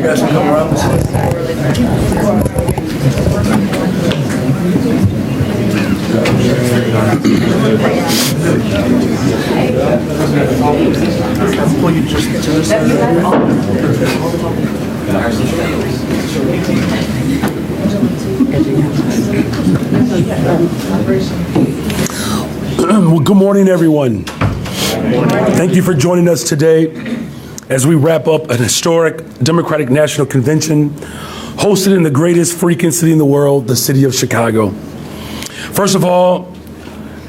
guys can come around this way. Will you just to the Well, good morning, everyone. Thank you for joining us today as we wrap up an historic Democratic National Convention hosted in the greatest freaking city in the world, the city of Chicago. First of all,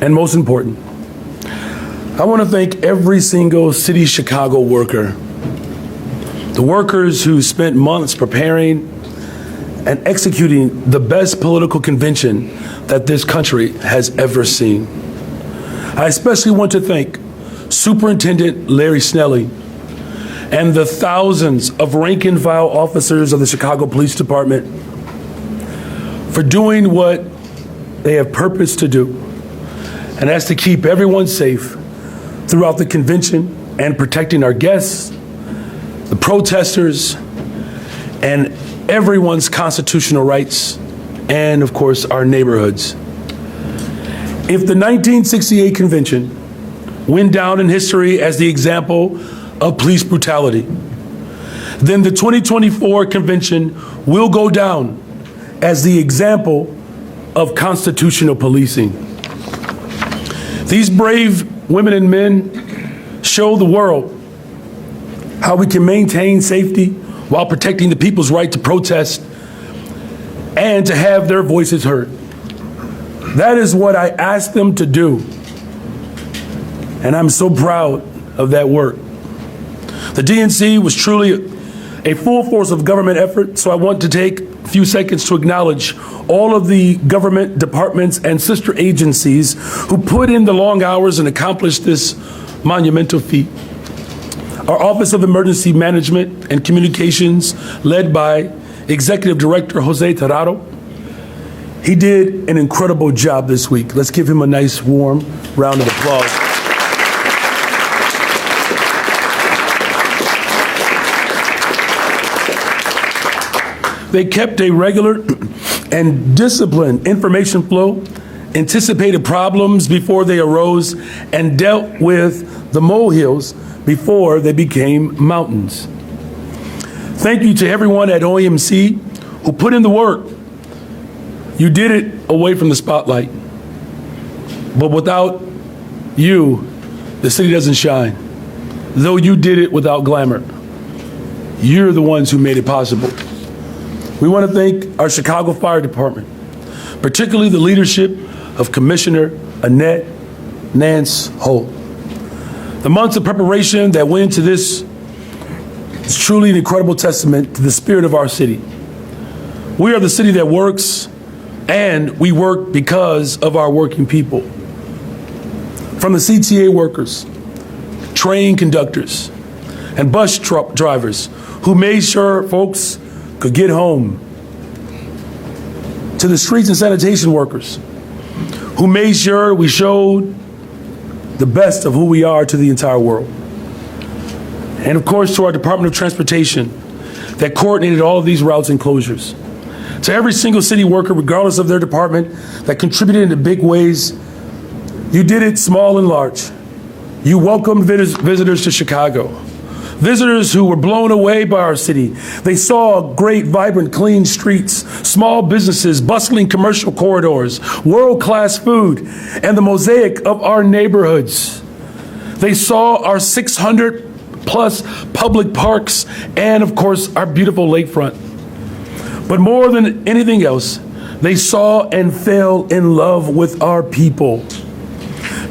and most important, I want to thank every single City Chicago worker, the workers who spent months preparing and executing the best political convention that this country has ever seen. I especially want to thank Superintendent Larry Snelly and the thousands of rank and file officers of the Chicago Police Department for doing what they have purpose to do, and that's to keep everyone safe throughout the convention and protecting our guests, the protesters, and everyone's constitutional rights, and of course, our neighborhoods. If the 1968 convention went down in history as the example of police brutality, then the 2024 convention will go down as the example of constitutional policing. These brave women and men show the world how we can maintain safety while protecting the people's right to protest and to have their voices heard. That is what I asked them to do, and I'm so proud of that work. The DNC was truly a full force of government effort, so I want to take a few seconds to acknowledge all of the government departments and sister agencies who put in the long hours and accomplished this monumental feat. Our Office of Emergency Management and Communications, led by Executive Director Jose Terrado, he did an incredible job this week. Let's give him a nice warm round of applause. They kept a regular and disciplined information flow, anticipated problems before they arose, and dealt with the molehills before they became mountains. Thank you to everyone at OEMC who put in the work. You did it away from the spotlight. But without you, the city doesn't shine. Though you did it without glamour, you're the ones who made it possible. We want to thank our Chicago Fire Department, particularly the leadership of Commissioner Annette Nance Holt. The months of preparation that went into this is truly an incredible testament to the spirit of our city. We are the city that works, and we work because of our working people. From the CTA workers, train conductors, and bus truck drivers who made sure folks could get home, to the streets and sanitation workers who made sure we showed the best of who we are to the entire world. And of course, to our Department of Transportation that coordinated all of these routes and closures. To every single city worker, regardless of their department, that contributed in big ways. You did it small and large. You welcomed visitors to Chicago. Visitors who were blown away by our city. They saw great, vibrant, clean streets, small businesses, bustling commercial corridors, world-class food, and the mosaic of our neighborhoods. They saw our 600-plus public parks and, of course, our beautiful lakefront. But more than anything else, they saw and fell in love with our people.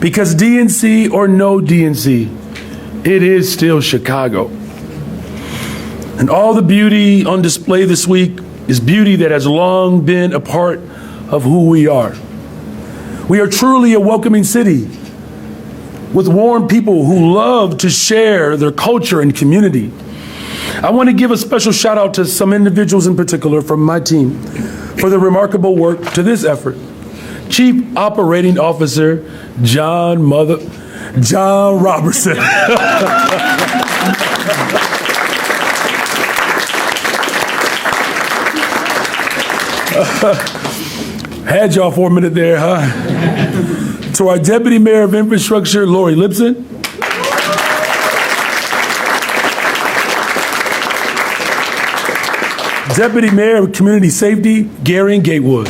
Because DNC or no DNC, it is still Chicago. And all the beauty on display this week is beauty that has long been a part of who we are. We are truly a welcoming city with warm people who love to share their culture and community. I want to give a special shout out to some individuals in particular from my team for their remarkable work to this effort. Chief Operating Officer John Robertson. Had y'all for a minute there, huh? To our Deputy Mayor of Infrastructure, Lori Lipson. Deputy Mayor of Community Safety, Gary Gatewood.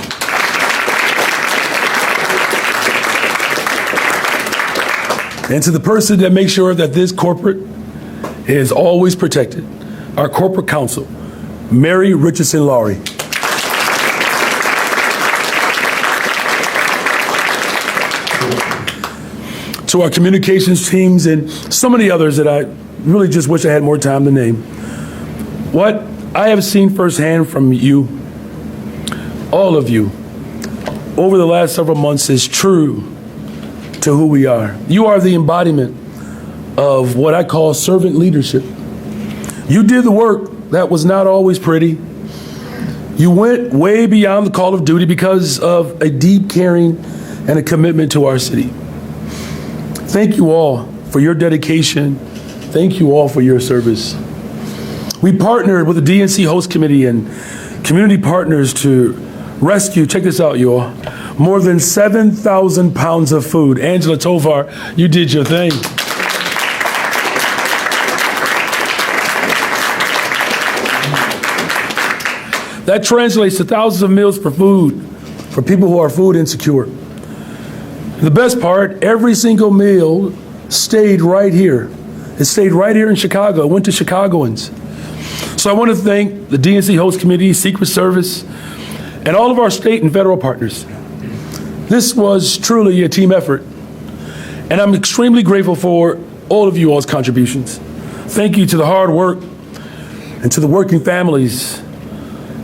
And to the person that makes sure that this corporate is always protected, our corporate counsel, Mary Richardson Lowry. To our communications teams and so many others that I really just wish I had more time to name. What I have seen firsthand from you, all of you, over the last several months is true to who we are. You are the embodiment of what I call servant leadership. You did the work that was not always pretty. You went way beyond the call of duty because of a deep caring and a commitment to our city. Thank you all for your dedication. Thank you all for your service. We partnered with the DNC Host Committee and community partners to rescue, check this out, you all, more than 7,000 pounds of food. Angela Tovar, you did your thing. That translates to thousands of meals for food for people who are food insecure. The best part, every single meal stayed right here. It stayed right here in Chicago. It went to Chicagoans. So I want to thank the DNC Host Committee, Secret Service, and all of our state and federal partners. This was truly a team effort, and I'm extremely grateful for all of you all's contributions. Thank you to the hard work and to the working families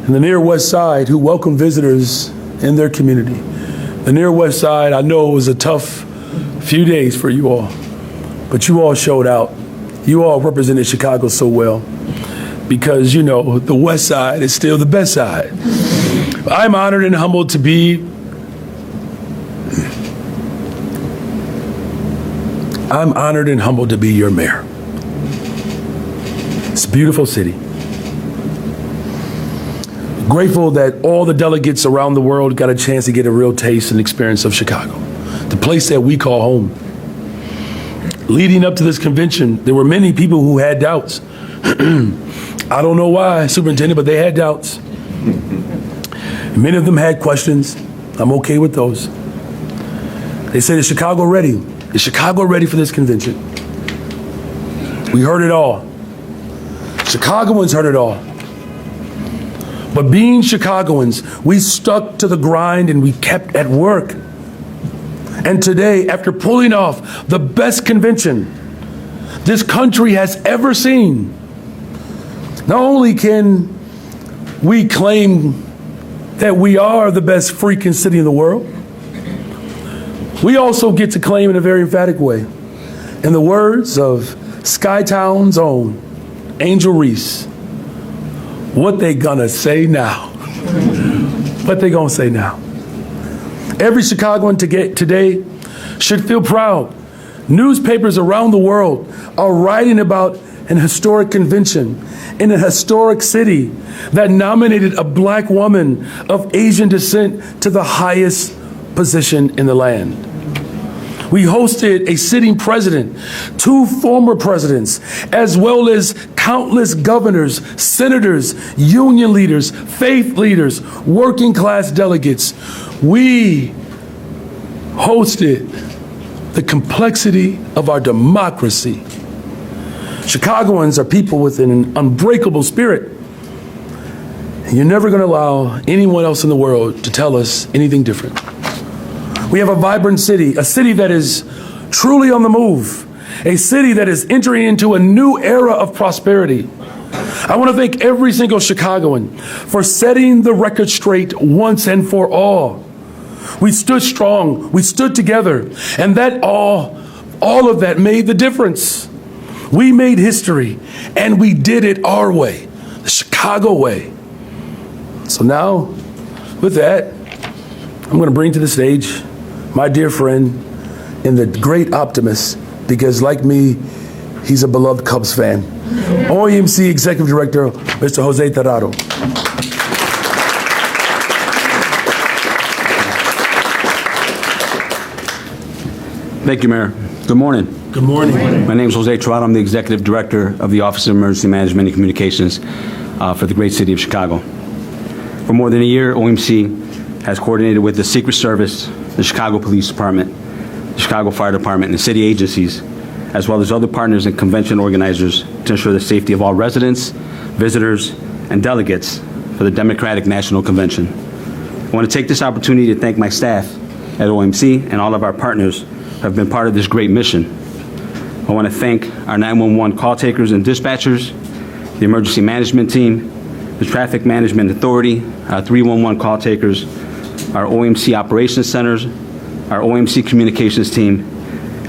in the near West Side who welcome visitors in their community. The near West Side, I know it was a tough few days for you all, but you all showed out. You all represented Chicago so well because, you know, the West Side is still the best side. I'm honored and humbled to be your mayor. It's a beautiful city. Grateful that all the delegates around the world got a chance to get a real taste and experience of Chicago, the place that we call home. Leading up to this convention, there were many people who had doubts. I don't know why, Superintendent, but they had doubts. Many of them had questions. I'm okay with those. They said, is Chicago ready? Is Chicago ready for this convention? We heard it all. Chicagoans heard it all. But being Chicagoans, we stuck to the grind and we kept at work. And today, after pulling off the best convention this country has ever seen, not only can we claim that we are the best freaking city in the world, we also get to claim in a very emphatic way. In the words of Skytown's own Angel Reese, what they gonna say now? What they gonna say now? Every Chicagoan today should feel proud. Newspapers around the world are writing about an historic convention in a historic city that nominated a black woman of Asian descent to the highest position in the land. We hosted a sitting president, 2 former presidents, as well as countless governors, senators, union leaders, faith leaders, working class delegates. We hosted the complexity of our democracy. Chicagoans are people with an unbreakable spirit. And you're never going to allow anyone else in the world to tell us anything different. We have a vibrant city, a city that is truly on the move, a city that is entering into a new era of prosperity. I want to thank every single Chicagoan for setting the record straight once and for all. We stood strong, we stood together, and that all of that made the difference. We made history, and we did it our way, the Chicago way. So now, with that, I'm going to bring to the stage my dear friend and the great optimist, because like me, he's a beloved Cubs fan, OEMC Executive Director, Mr. Jose Terrado. Thank you, Mayor. Good morning. Good morning. My name is Jose Tirado. I'm the Executive Director of the Office of Emergency Management and Communications for the great city of Chicago. For more than a year, OMC has coordinated with the Secret Service, the Chicago Police Department, the Chicago Fire Department, and the city agencies, as well as other partners and convention organizers, to ensure the safety of all residents, visitors, and delegates for the Democratic National Convention. I want to take this opportunity to thank my staff at OMC and all of our partners who have been part of this great mission. I want to thank our 911 call takers and dispatchers, the emergency management team, the Traffic Management Authority, our 311 call takers, our OMC operations centers, our OMC communications team,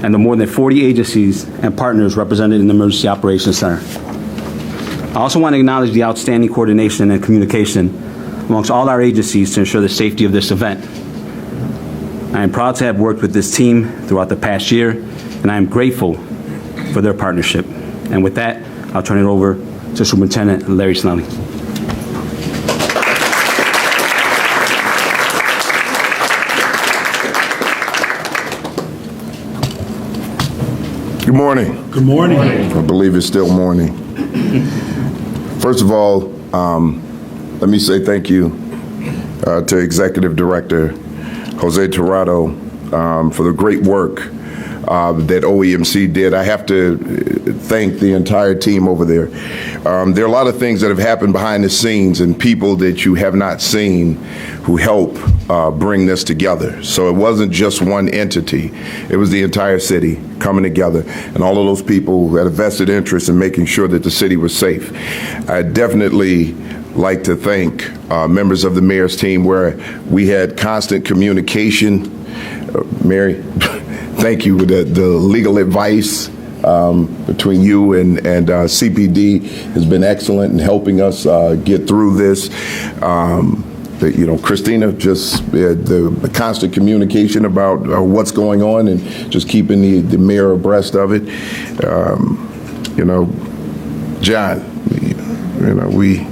and the more than 40 agencies and partners represented in the Emergency Operations Center. I also want to acknowledge the outstanding coordination and communication amongst all our agencies to ensure the safety of this event. I am proud to have worked with this team throughout the past year, and I am grateful for their partnership. And with that, I'll turn it over to Superintendent Larry Snelly. Good morning. Good morning. I believe it's still morning. First of all, let me say thank you to Executive Director Jose Tirado for the great work that OEMC did. I have to thank the entire team over there. There are a lot of things that have happened behind the scenes and people that you have not seen who help bring this together. So it wasn't just one entity. It was the entire city coming together and all of those people who had a vested interest in making sure that the city was safe. I definitely like to thank members of the mayor's team where we had constant communication. Mary, thank you. The legal advice between you and CPD has been excellent in helping us get through this. Christina, just the constant communication about what's going on and just keeping the mayor abreast of it. John, we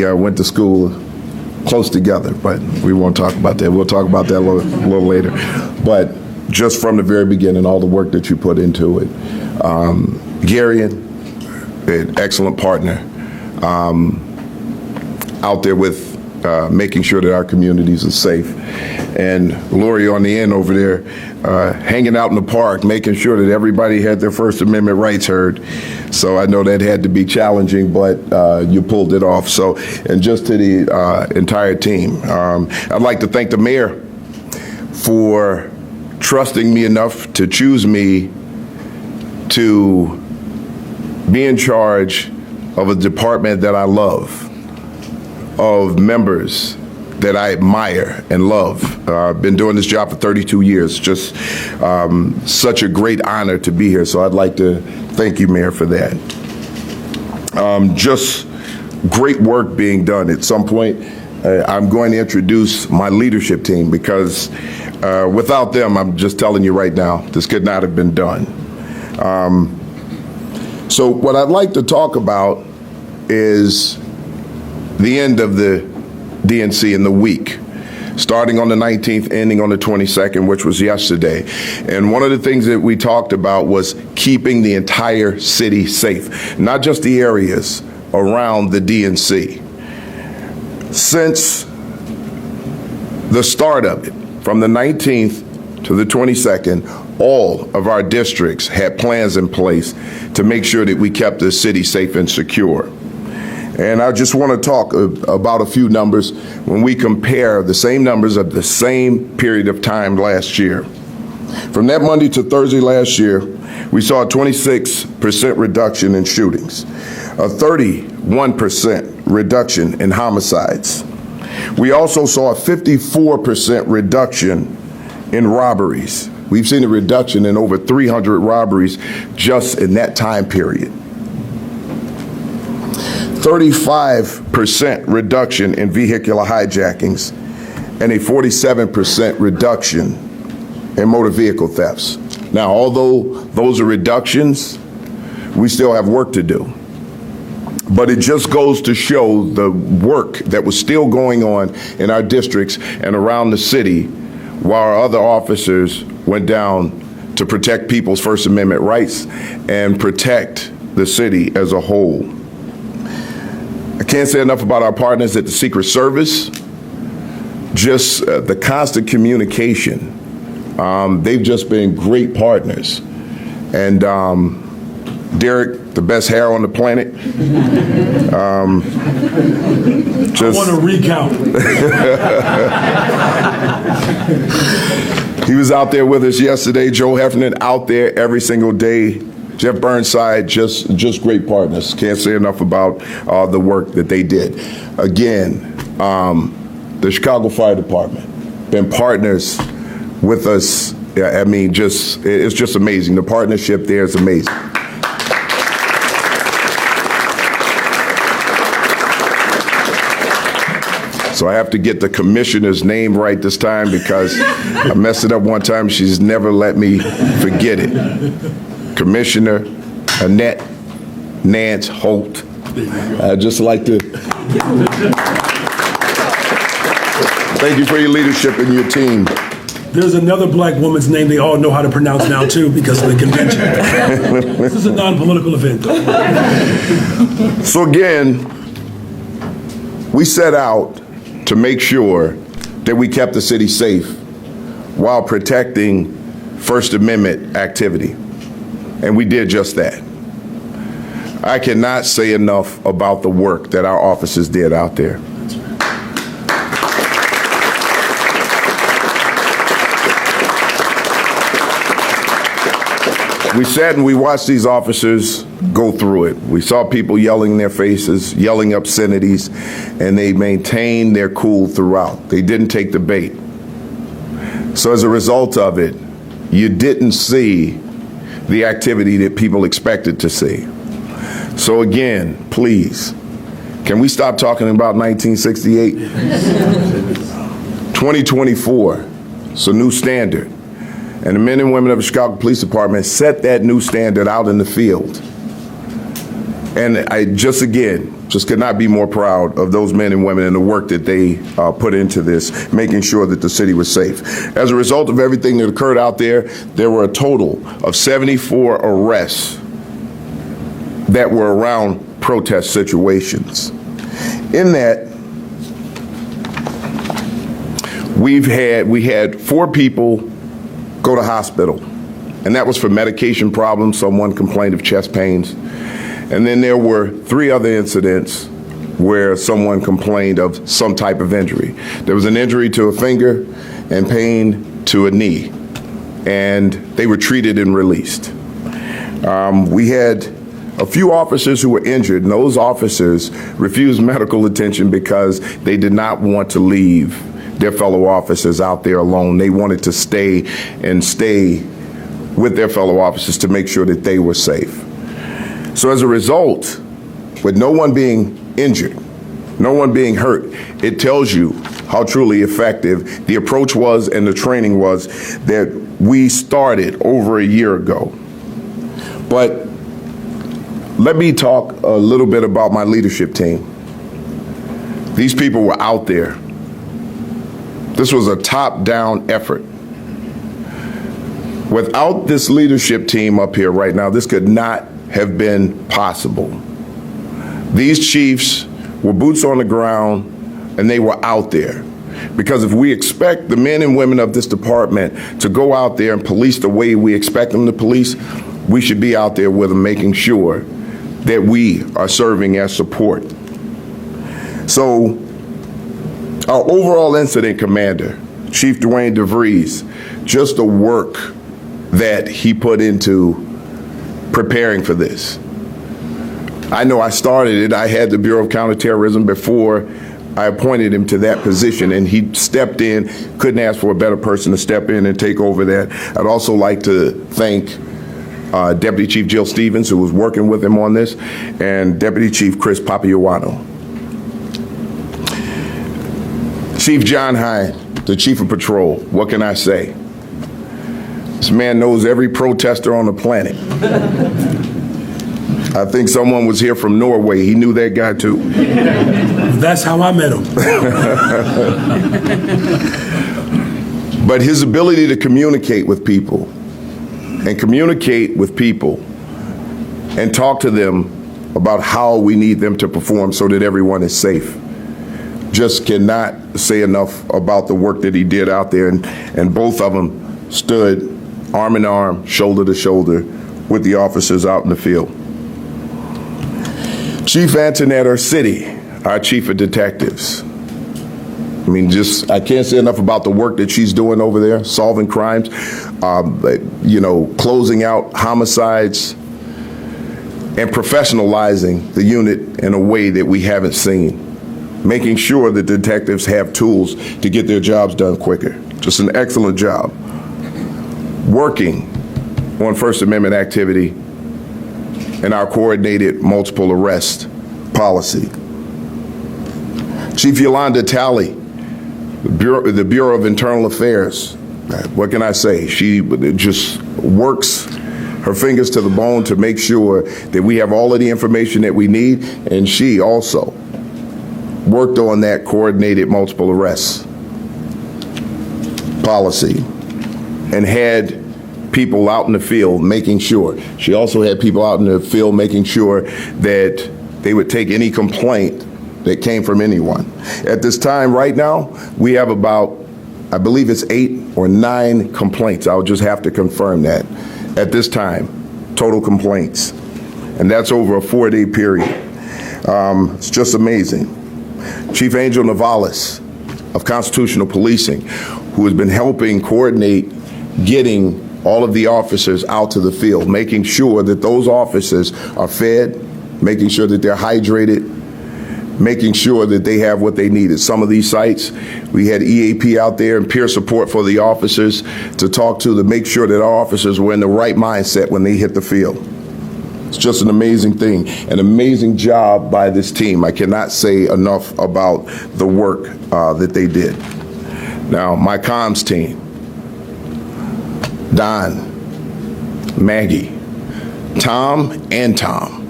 went to school close together, but we won't talk about that. We'll talk about that a little later. But just from the very beginning, all the work that you put into it. Gary, an excellent partner, out there with making sure that our communities are safe. And Lori on the end over there, hanging out in the park, making sure that everybody had their First Amendment rights heard. So I know that had to be challenging, but you pulled it off. So, and just to the entire team, I'd like to thank the mayor for trusting me enough to choose me to be in charge of a department that I love, of members that I admire and love. I've been doing this job for 32 years. Just such a great honor to be here. So I'd like to thank you, Mayor, for that. Just great work being done. At some point, I'm going to introduce my leadership team because without them, I'm just telling you right now, this could not have been done. So what I'd like to talk about is the end of the DNC in the week, starting on the 19th, ending on the 22nd, which was yesterday. And one of the things that we talked about was keeping the entire city safe, not just the areas around the DNC. Since the start of it, from the 19th to the 22nd, all of our districts had plans in place to make sure that we kept the city safe and secure. And I just want to talk about a few numbers when we compare the same numbers of the same period of time last year. From that Monday to Thursday last year, we saw a 26% reduction in shootings, a 31% reduction in homicides. We also saw a 54% reduction in robberies. We've seen a reduction in over 300 robberies just in that time period. 35% reduction in vehicular hijackings and a 47% reduction in motor vehicle thefts. Now, although those are reductions, we still have work to do. But it just goes to show the work that was still going on in our districts and around the city while our other officers went down to protect people's First Amendment rights and protect the city as a whole. I can't say enough about our partners at the Secret Service, just the constant communication. They've just been great partners. And Derek, the best hair on the planet. I want to recount. He was out there with us yesterday. Joe Heffernan out there every single day. Jeff Burnside, just great partners. Can't say enough about the work that they did. Again, the Chicago Fire Department, been partners with us. I mean, it's just amazing. The partnership there is amazing. So I have to get the commissioner's name right this time because I messed it up one time. She's never let me forget it. Commissioner Annette Nance Holt. I'd just like to thank you for your leadership and your team. There's another black woman's name they all know how to pronounce now, too, because of the convention. This is a non-political event. So again, we set out to make sure that we kept the city safe while protecting First Amendment activity. And we did just that. I cannot say enough about the work that our officers did out there. We sat and we watched these officers go through it. We saw people yelling in their faces, yelling obscenities, and they maintained their cool throughout. They didn't take the bait. So as a result of it, you didn't see the activity that people expected to see. So again, please, can we stop talking about 1968? 2024, it's a new standard. And the men and women of the Chicago Police Department set that new standard out in the field. And I just could not be more proud of those men and women and the work that they put into this, making sure that the city was safe. As a result of everything that occurred out there, there were a total of 74 arrests that were around protest situations. In that, we had 4 people go to hospital, and that was for medication problems. Someone complained of chest pains. And then there were 3 other incidents where someone complained of some type of injury. There was an injury to a finger and pain to a knee, and they were treated and released. We had a few officers who were injured, and those officers refused medical attention because they did not want to leave their fellow officers out there alone. They wanted to stay with their fellow officers to make sure that they were safe. So as a result, with no one being injured, no one being hurt, it tells you how truly effective the approach was and the training was that we started over a year ago. But let me talk a little bit about my leadership team. These people were out there. This was a top-down effort. Without this leadership team up here right now, this could not have been possible. These chiefs were boots on the ground, and they were out there. Because if we expect the men and women of this department to go out there and police the way we expect them to police, we should be out there with them, making sure that we are serving as support. So, our overall incident commander, Chief Dwayne DeVries, just the work that he put into preparing for this. I know I started it. I had the Bureau of Counterterrorism before I appointed him to that position, and he stepped in, couldn't ask for a better person to step in and take over that. I'd also like to thank Deputy Chief Jill Stevens, who was working with him on this, and Deputy Chief Chris Papaioannou. Chief John Hine, the Chief of Patrol, what can I say? This man knows every protester on the planet. I think someone was here from Norway. He knew that guy too. That's how I met him. But his ability to communicate with people and communicate with people and talk to them about how we need them to perform so that everyone is safe. Just cannot say enough about the work that he did out there, and both of them stood arm in arm, shoulder to shoulder with the officers out in the field. Chief Antoinette City, our chief of detectives. I mean, I can't say enough about the work that she's doing over there, solving crimes, closing out homicides, and professionalizing the unit in a way that we haven't seen. Making sure that detectives have tools to get their jobs done quicker. Just an excellent job. Working on First Amendment activity and our coordinated multiple arrest policy. Chief Yolanda Talley, the Bureau of Internal Affairs. What can I say? She just works her fingers to the bone to make sure that we have all of the information that we need, and she also worked on that coordinated multiple arrests policy and had people out in the field making sure. She also had people out in the field making sure that they would take any complaint that came from anyone. At this time, right now, we have about, I believe it's 8 or 9 complaints. I'll just have to confirm that. At this time, total complaints. And that's over a 4-day period. It's just amazing. Chief Angel Navales of Constitutional Policing, who has been helping coordinate getting all of the officers out to the field, making sure that those officers are fed, making sure that they're hydrated, making sure that they have what they need. At some of these sites, we had EAP out there and peer support for the officers to talk to make sure that our officers were in the right mindset when they hit the field. It's just an amazing thing, an amazing job by this team. I cannot say enough about the work that they did. Now, my comms team, Don, Maggie, Tom, and Tom.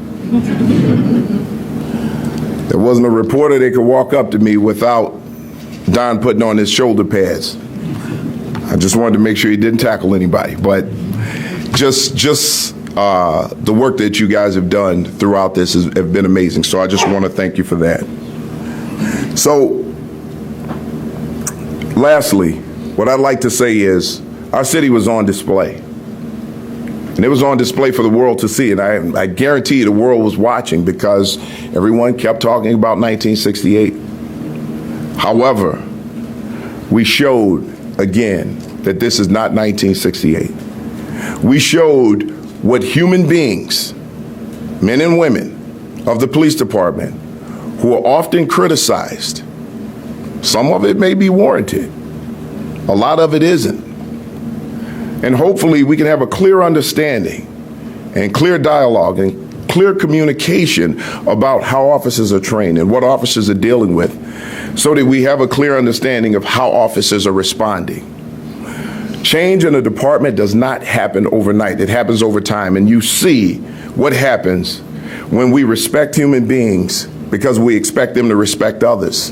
There wasn't a reporter that could walk up to me without Don putting on his shoulder pads. I just wanted to make sure he didn't tackle anybody, but just the work that you guys have done throughout this have been amazing. So I just want to thank you for that. So, lastly, what I'd like to say is our city was on display. And it was on display for the world to see. And I guarantee the world was watching because everyone kept talking about 1968. However, we showed again that this is not 1968. We showed what human beings, men and women of the police department, who are often criticized, some of it may be warranted, a lot of it isn't. And hopefully we can have a clear understanding and clear dialogue and clear communication about how officers are trained and what officers are dealing with so that we have a clear understanding of how officers are responding. Change in a department does not happen overnight. It happens over time. And you see what happens when we respect human beings because we expect them to respect others.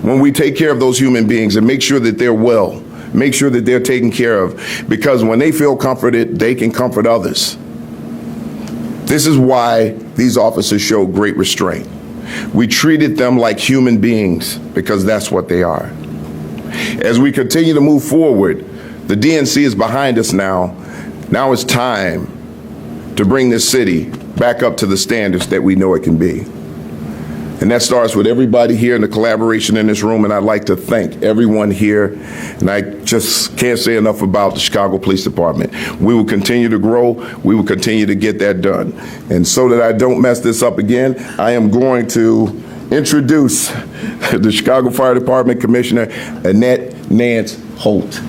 When we take care of those human beings and make sure that they're well, make sure that they're taken care of, because when they feel comforted, they can comfort others. This is why these officers show great restraint. We treated them like human beings because that's what they are. As we continue to move forward, the DNC is behind us now. Now it's time to bring this city back up to the standards that we know it can be. And that starts with everybody here and the collaboration in this room, and I'd like to thank everyone here. And I just can't say enough about the Chicago Police Department. We will continue to grow. We will continue to get that done. And so that I don't mess this up again, I am going to introduce the Chicago Fire Department Commissioner, Annette Nance Holt.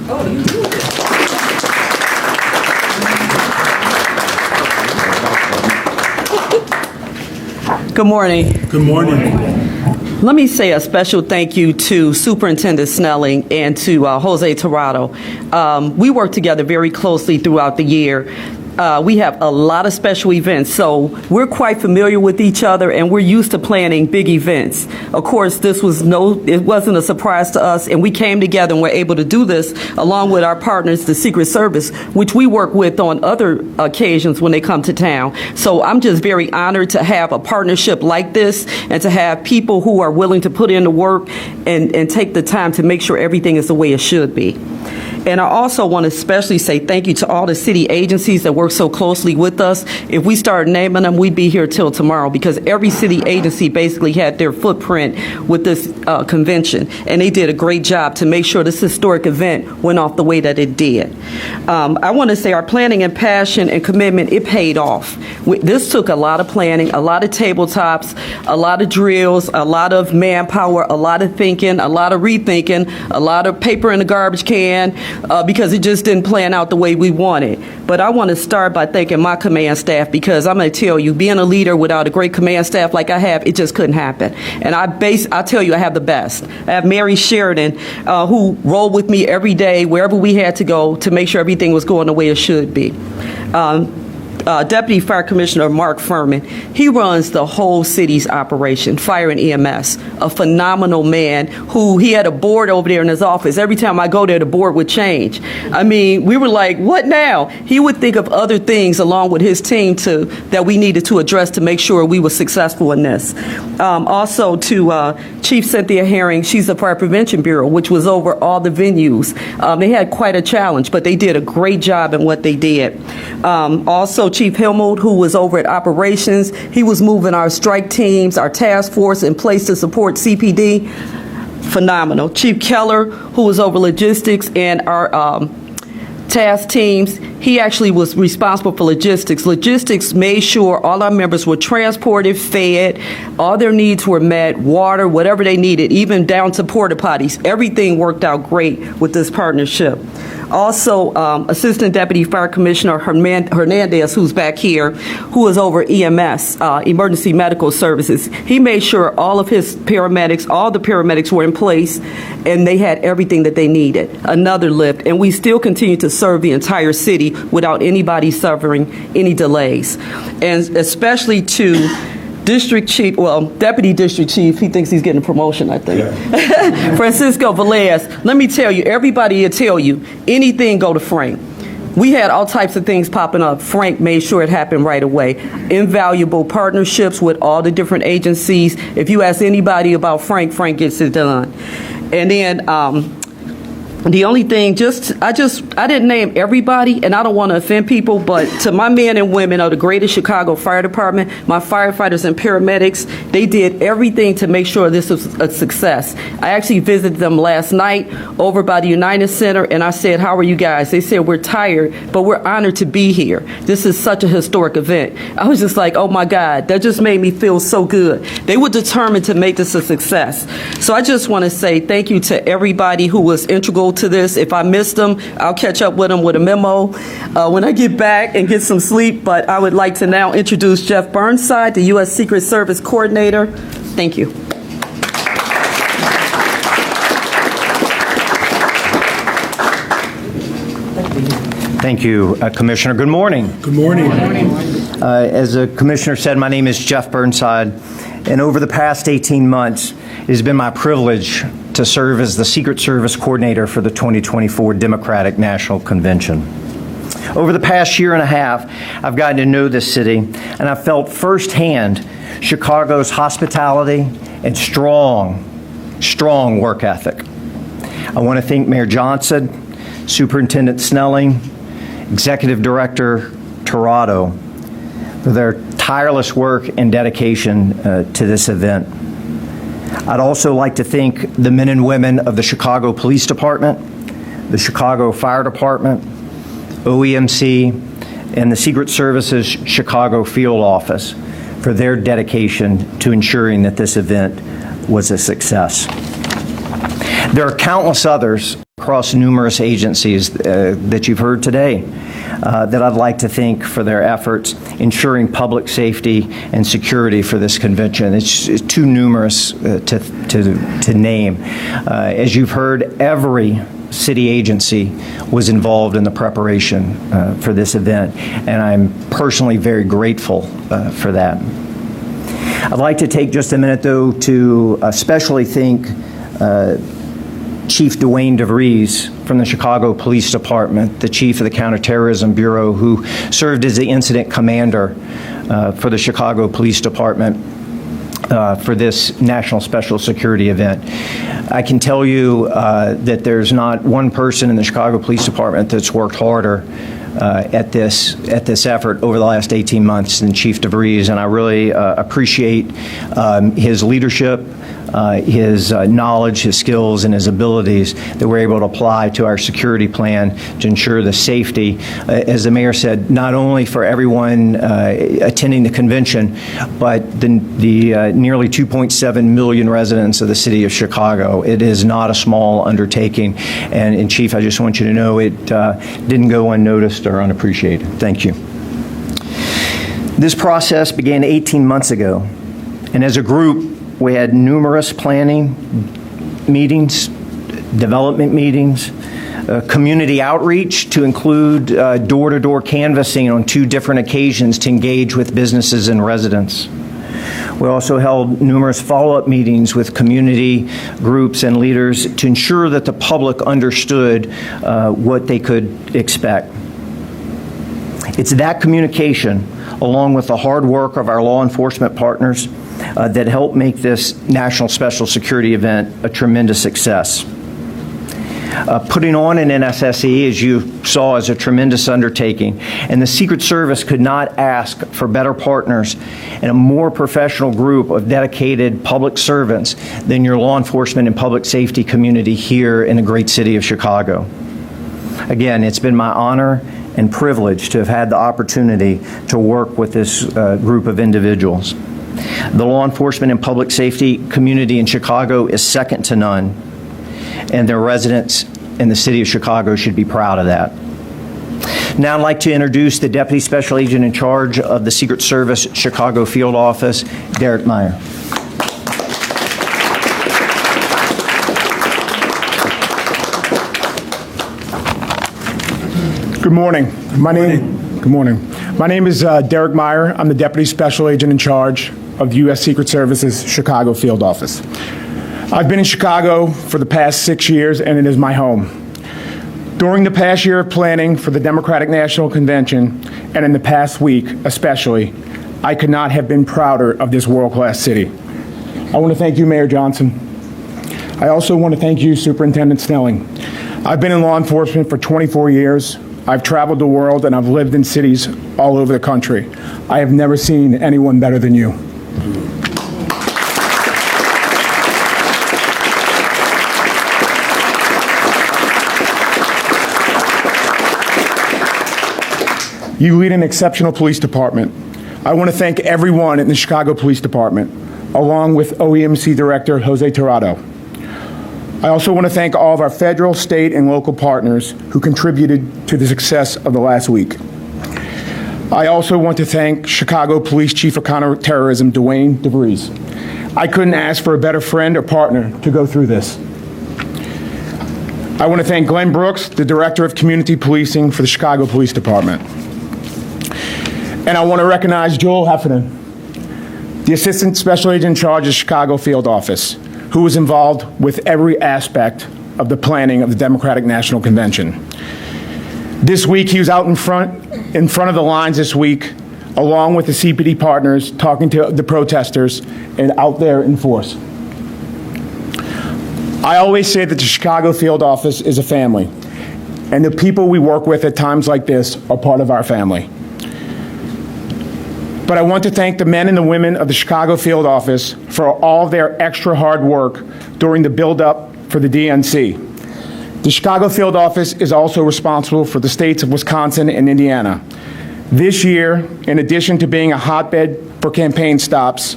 Good morning. Good morning. Let me say a special thank you to Superintendent Snelling and to Jose Tirado. We worked together very closely throughout the year. we have a lot of special events, so we're quite familiar with each other, and we're used to planning big events. Of course, it wasn't a surprise to us, and we came together and were able to do this along with our partners, the Secret Service, which we work with on other occasions when they come to town. So I'm just very honored to have a partnership like this and to have people who are willing to put in the work and take the time to make sure everything is the way it should be. And I also want to especially say thank you to all the city agencies that work so closely with us. If we started naming them, we'd be here till tomorrow, because every city agency basically had their footprint with this convention. And they did a great job to make sure this historic event went off the way that it did. I want to say our planning and passion and commitment, it paid off. This took a lot of planning, a lot of tabletops, a lot of drills, a lot of manpower, a lot of thinking, a lot of rethinking, a lot of paper in the garbage can, because it just didn't plan out the way we wanted. But I want to start by thanking my command staff, because I'm going to tell you, being a leader without a great command staff like I have, it just couldn't happen. And I tell you, I have the best. I have Mary Sheridan, who rolled with me every day, wherever we had to go, to make sure everything was going the way it should be. Deputy Fire Commissioner Mark Furman, he runs the whole city's operation, fire and EMS, a phenomenal man who, he had a board over there in his office. Every time I go there, the board would change. I mean, we were like, what now? He would think of other things along with his team that we needed to address to make sure we were successful in this. Also to Chief Cynthia Herring, she's the Fire Prevention Bureau, which was over all the venues. They had quite a challenge, but they did a great job in what they did. Also, Chief Hillmold, who was over at operations, he was moving our strike teams, our task force in place to support CPD. Phenomenal. Chief Keller, who was over logistics and our task teams, he actually was responsible for logistics. Logistics made sure all our members were transported, fed, all their needs were met, water, whatever they needed, even down to porta potties. Everything worked out great with this partnership. Also, Assistant Deputy Fire Commissioner Hernandez, who's back here, who is over EMS, Emergency Medical Services. He made sure all of his paramedics, all the paramedics were in place, and they had everything that they needed. Another lift, and we still continue to serve the entire city without anybody suffering any delays. And especially to District Chief, Deputy District Chief, he thinks he's getting a promotion, I think. Yeah. Francisco Velez, let me tell you, everybody will tell you, anything go to Frank. We had all types of things popping up. Frank made sure it happened right away. Invaluable partnerships with all the different agencies. If you ask anybody about Frank, Frank gets it done. And then the only thing, I didn't name everybody, and I don't want to offend people, but to my men and women of the Greater Chicago Fire Department, my firefighters and paramedics, they did everything to make sure this was a success. I actually visited them last night over by the United Center, and I said, how are you guys? They said, we're tired, but we're honored to be here. This is such a historic event. I was just like, oh my God, that just made me feel so good. They were determined to make this a success. So I just want to say thank you to everybody who was integral to this. If I missed them, I'll catch up with them with a memo when I get back and get some sleep. But I would like to now introduce Jeff Burnside, the U.S. Secret Service Coordinator. Thank you. Thank you, Commissioner. Good morning. Good morning. As the Commissioner said, my name is Jeff Burnside, and over the past 18 months, it has been my privilege to serve as the Secret Service Coordinator for the 2024 Democratic National Convention. Over the past year and a half, I've gotten to know this city, and I've felt firsthand Chicago's hospitality and strong work ethic. I want to thank Mayor Johnson, Superintendent Snelling, Executive Director Tirado for their tireless work and dedication to this event. I'd also like to thank the men and women of the Chicago Police Department, the Chicago Fire Department, OEMC, and the Secret Service's Chicago Field Office for their dedication to ensuring that this event was a success. There are countless others across numerous agencies that you've heard today that I'd like to thank for their efforts ensuring public safety and security for this convention. It's too numerous to name. As you've heard, every city agency was involved in the preparation for this event, and I'm personally very grateful for that. I'd like to take just a minute, though, to especially thank Chief Dwayne DeVries from the Chicago Police Department, the chief of the Counterterrorism Bureau, who served as the incident commander for the Chicago Police Department for this National Special Security event. I can tell you that there's not one person in the Chicago Police Department that's worked harder at this effort over the last 18 months than Chief DeVries, and I really appreciate his leadership, his knowledge, his skills, and his abilities that we're able to apply to our security plan to ensure the safety, as the mayor said, not only for everyone attending the convention, but the nearly 2.7 million residents of the city of Chicago. It is not a small undertaking, and Chief, I just want you to know it didn't go unnoticed or unappreciated. Thank you. This process began 18 months ago, and as a group, we had numerous planning meetings, development meetings, community outreach to include door-to-door canvassing on 2 different occasions to engage with businesses and residents. We also held numerous follow-up meetings with community groups and leaders to ensure that the public understood what they could expect. It's that communication, along with the hard work of our law enforcement partners, that helped make this National Special Security event a tremendous success. Putting on an NSSE, as you saw, is a tremendous undertaking, and the Secret Service could not ask for better partners and a more professional group of dedicated public servants than your law enforcement and public safety community here in the great city of Chicago. Again, it's been my honor and privilege to have had the opportunity to work with this group of individuals. The law enforcement and public safety community in Chicago is second to none, and their residents in the city of Chicago should be proud of that. Now I'd like to introduce the Deputy Special Agent in charge of the Secret Service Chicago Field Office, Derek Meyer. Good morning. Good morning. My name is Derek Meyer. I'm the Deputy Special Agent in charge of the U.S. Secret Service's Chicago Field Office. I've been in Chicago for the past 6 years, and it is my home. During the past year of planning for the Democratic National Convention, and in the past week especially, I could not have been prouder of this world-class city. I want to thank you, Mayor Johnson. I also want to thank you, Superintendent Snelling. I've been in law enforcement for 24 years. I've traveled the world, and I've lived in cities all over the country. I have never seen anyone better than you. You lead an exceptional police department. I want to thank everyone in the Chicago Police Department, along with OEMC Director Jose Tirado. I also want to thank all of our federal, state, and local partners who contributed to the success of the last week. I also want to thank Chicago Police Chief of Counterterrorism, Dwayne DeVries. I couldn't ask for a better friend or partner to go through this. I want to thank Glenn Brooks, the Director of Community Policing for the Chicago Police Department. And I want to recognize Joel Heffernan, the Assistant Special Agent in charge of the Chicago Field Office, who was involved with every aspect of the planning of the Democratic National Convention. This week, he was out in front of the lines this week, along with the CPD partners, talking to the protesters and out there in force. I always say that the Chicago Field Office is a family, and the people we work with at times like this are part of our family. But I want to thank the men and the women of the Chicago Field Office for all of their extra hard work during the build-up for the DNC. The Chicago Field Office is also responsible for the states of Wisconsin and Indiana. This year, in addition to being a hotbed for campaign stops,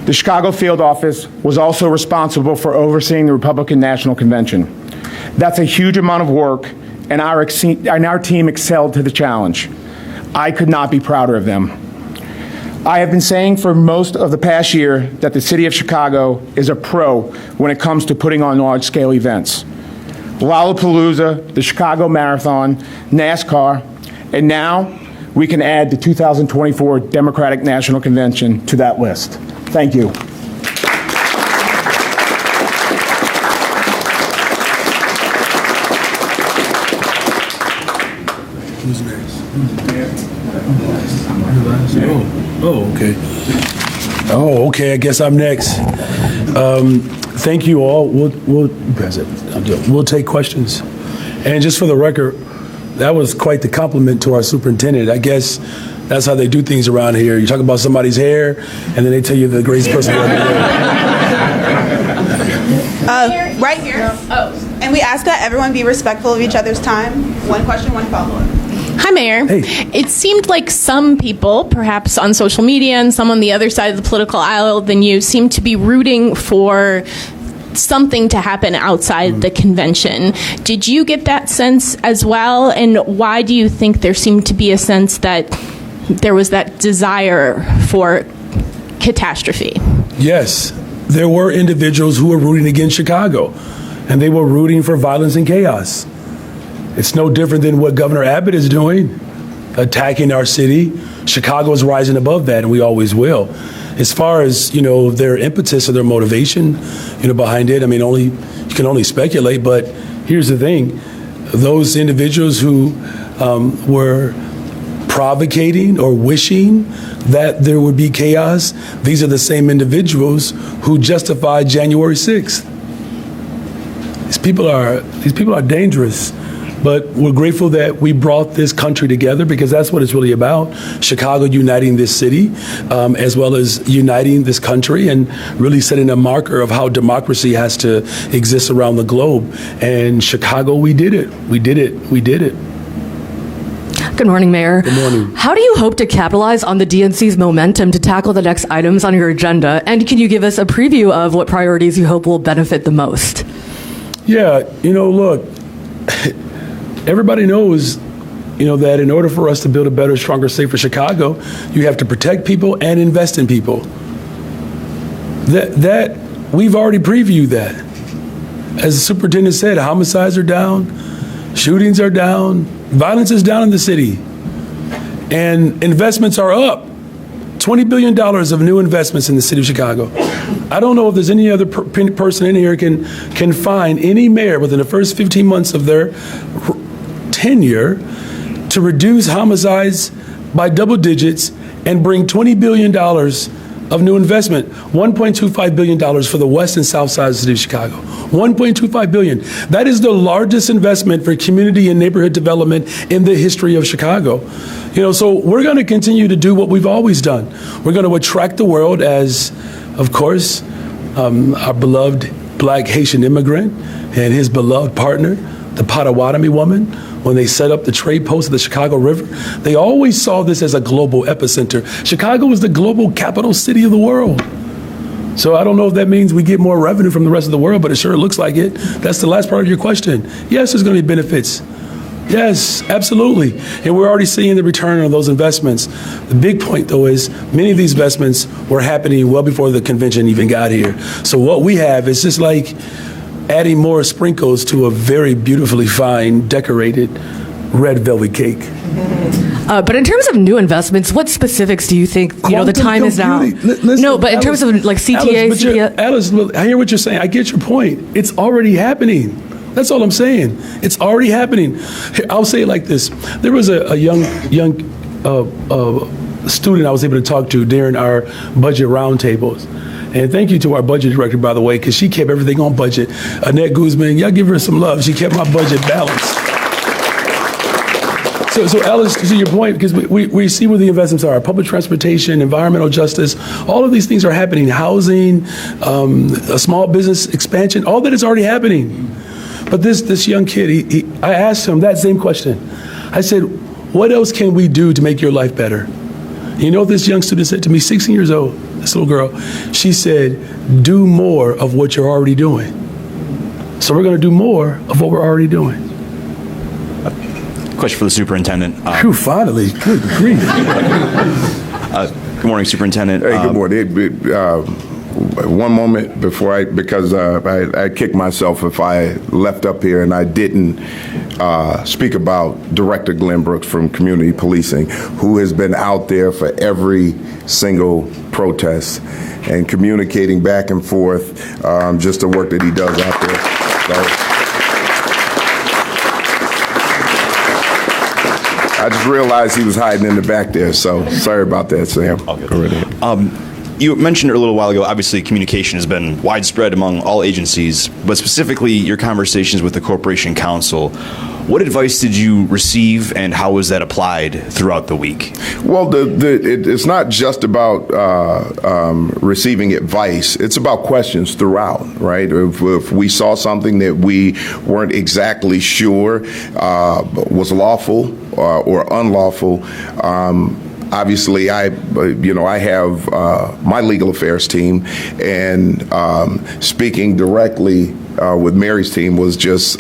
the Chicago Field Office was also responsible for overseeing the Republican National Convention. That's a huge amount of work, and our team excelled to the challenge. I could not be prouder of them. I have been saying for most of the past year that the city of Chicago is a pro when it comes to putting on large-scale events. Lollapalooza, the Chicago Marathon, NASCAR, and now we can add the 2024 Democratic National Convention to that list. Thank you. Who's next? Oh, okay. Oh, okay. I guess I'm next. Thank you all. We'll pass it. We'll take questions. And just for the record, that was quite the compliment to our superintendent. I guess that's how they do things around here. You talk about somebody's hair, and then they tell you the greatest person ever lived. Right here. Oh. And we ask that everyone be respectful of each other's time. One question, one follow-up. Hi, Mayor. Hey. It seemed like some people, perhaps on social media and some on the other side of the political aisle than you, seem to be rooting for something to happen outside the convention. Did you get that sense as well? And why do you think there seemed to be a sense that there was that desire for catastrophe? Yes, there were individuals who were rooting against Chicago, and they were rooting for violence and chaos. It's no different than what Governor Abbott is doing, attacking our city. Chicago is rising above that, and we always will. As far as, their impetus or their motivation, behind it, I mean, you can only speculate, but here's the thing. Those individuals who were provocating or wishing that there would be chaos, these are the same individuals who justified January 6th. These people are dangerous. But we're grateful that we brought this country together, because that's what it's really about. Chicago uniting this city, as well as uniting this country and really setting a marker of how democracy has to exist around the globe. And Chicago, we did it. We did it. We did it. Good morning, Mayor. Good morning. How do you hope to capitalize on the DNC's momentum to tackle the next items on your agenda? And can you give us a preview of what priorities you hope will benefit the most? Yeah, look, everybody knows, that in order for us to build a better, stronger, safer Chicago, you have to protect people and invest in people. That we've already previewed that. As the superintendent said, homicides are down, shootings are down, violence is down in the city, and investments are up. $20 billion of new investments in the city of Chicago. I don't know if there's any other person in here can find any mayor within the first 15 months of their tenure to reduce homicides by double digits and bring $20 billion of new investment, $1.25 billion for the west and south side of the city of Chicago. $1.25 billion. That is the largest investment for community and neighborhood development in the history of Chicago. So we're going to continue to do what we've always done. We're going to attract the world as, of course, our beloved black Haitian immigrant and his beloved partner, the Potawatomi woman. When they set up the trade post of the Chicago River, they always saw this as a global epicenter. Chicago is the global capital city of the world. So I don't know if that means we get more revenue from the rest of the world, but it sure looks like it. That's the last part of your question. Yes, there's going to be benefits. Yes, absolutely. And we're already seeing the return on those investments. The big point, though, is many of these investments were happening well before the convention even got here. So what we have is just like adding more sprinkles to a very beautifully fine, decorated red velvet cake. But in terms of new investments, what specifics do you think, the time is now? Listen, no, but in terms of like CTA, Alice, look, I hear what you're saying. I get your point. It's already happening. That's all I'm saying. It's already happening. I'll say it like this. There was a young student I was able to talk to during our budget roundtables. And thank you to our budget director, by the way, because she kept everything on budget. Annette Guzman, y'all give her some love. She kept my budget balanced. So Alice, to your point, because we see where the investments are, public transportation, environmental justice, all of these things are happening. Housing, a small business expansion, all that is already happening. But this young kid, I asked him that same question. I said, what else can we do to make your life better? And you know what this young student said to me, 16 years old, this little girl? She said, do more of what you're already doing. So we're going to do more of what we're already doing. Question for the superintendent. Phew, finally, good grief. Good morning, Superintendent. Hey, good morning. one moment before because I kick myself if I left up here and I didn't speak about Director Glenn Brooks from Community Policing, who has been out there for every single protest and communicating back and forth, just the work that he does out there. I just realized he was hiding in the back there, so sorry about that, Sam. You mentioned a little while ago, obviously communication has been widespread among all agencies, but specifically your conversations with the Corporation Counsel. What advice did you receive and how was that applied throughout the week? Well, it's not just about receiving advice. It's about questions throughout, right? If we saw something that we weren't exactly sure was lawful or unlawful, obviously, I have my legal affairs team, and speaking directly with Mary's team was just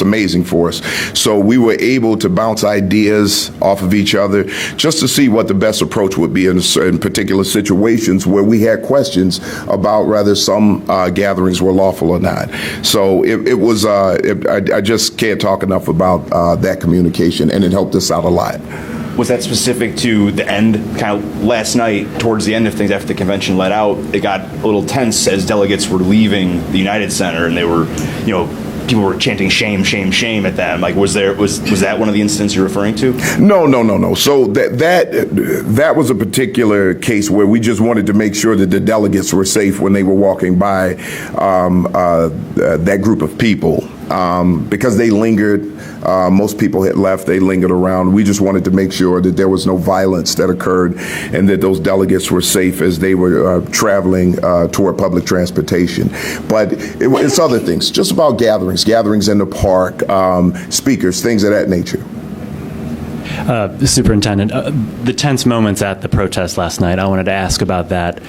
amazing for us. So we were able to bounce ideas off of each other just to see what the best approach would be in particular situations where we had questions about whether some gatherings were lawful or not. So it was. I just can't talk enough about that communication, and it helped us out a lot. Was that specific to the end, kind of last night, towards the end of things after the convention let out, it got a little tense as delegates were leaving the United Center and they were, people were chanting shame, shame, shame at them. Like, was that one of the incidents you're referring to? No. So that was a particular case where we just wanted to make sure that the delegates were safe when they were walking by that group of people. Because they lingered, most people had left, they lingered around. We just wanted to make sure that there was no violence that occurred and that those delegates were safe as they were traveling toward public transportation. But it's other things, just about gatherings in the park, speakers, things of that nature. Superintendent, the tense moments at the protest last night, I wanted to ask about that.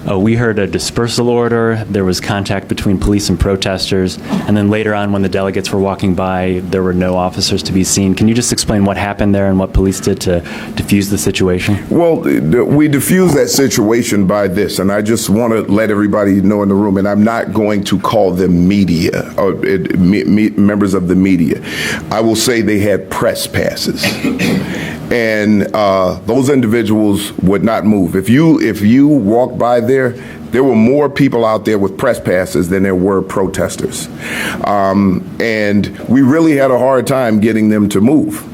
We heard a dispersal order, there was contact between police and protesters, and then later on when the delegates were walking by, there were no officers to be seen. Can you just explain what happened there and what police did to diffuse the situation? Well, we diffused that situation by this, and I just want to let everybody know in the room, and I'm not going to call them media, or members of the media. I will say they had press passes. And those individuals would not move. If you walk by there were more people out there with press passes than there were protesters. And we really had a hard time getting them to move.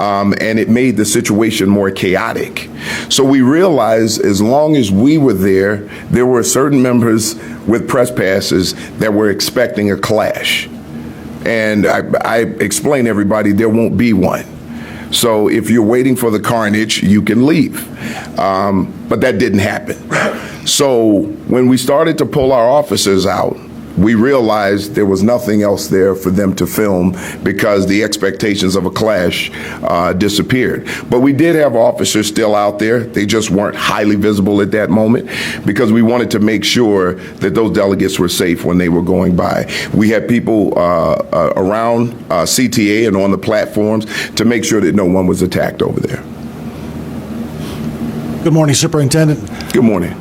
And it made the situation more chaotic. So we realized as long as we were there were certain members with press passes that were expecting a clash. And I explained to everybody there won't be one. So if you're waiting for the carnage, you can leave. But that didn't happen. So when we started to pull our officers out, we realized there was nothing else there for them to film because the expectations of a clash disappeared. But we did have officers still out there. They just weren't highly visible at that moment because we wanted to make sure that those delegates were safe when they were going by. We had people around CTA and on the platforms to make sure that no one was attacked over there. Good morning, Superintendent. Good morning.